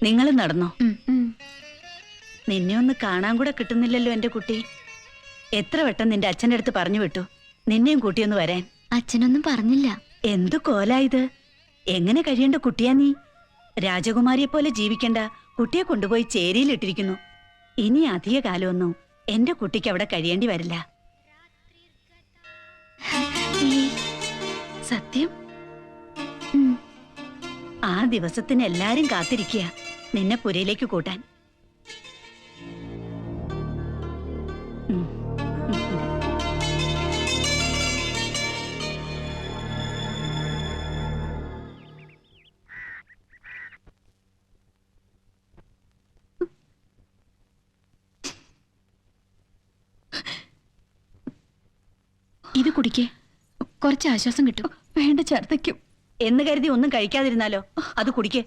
നിങ്ങൾ നടന്നോ? നിന്നെ ഒന്ന് കാണാൻ കൂടെ കിട്ടുന്നില്ലല്ലോ എന്റെ കുട്ടി. എത്ര വട്ടം നിന്റെ അച്ഛൻ്റെ അടുത്ത് പറഞ്ഞു വിട്ടു നിന്നെയും കൂട്ടിയൊന്ന് വരാൻ? അച്ഛനൊന്നും പറഞ്ഞില്ല. എന്തു കോലായത്? എങ്ങനെ കഴിയേണ്ട കുട്ടിയാ നീ? രാജകുമാരിയെ പോലെ ജീവിക്കണ്ട കുട്ടിയെ കൊണ്ടുപോയി ചേരിയിലിട്ടിരിക്കുന്നു. ഇനി അധിക കാലമൊന്നും എന്റെ കുട്ടിക്ക് അവിടെ കഴിയേണ്ടി വരില്ല. സത്യം? ആ ദിവസത്തിന് എല്ലാരും കാത്തിരിക്കുക നിന്നെ പുരയിലേക്ക് കൂട്ടാൻ. ഇത് കുടിക്കേ, കുറച്ച് ആശ്വാസം കിട്ടും. വേണ്ട, ഛർദ്ദിക്കും എന്ന് കരുതി ഒന്നും കഴിക്കാതിരുന്നാലോ? അത് കുടിക്കേ.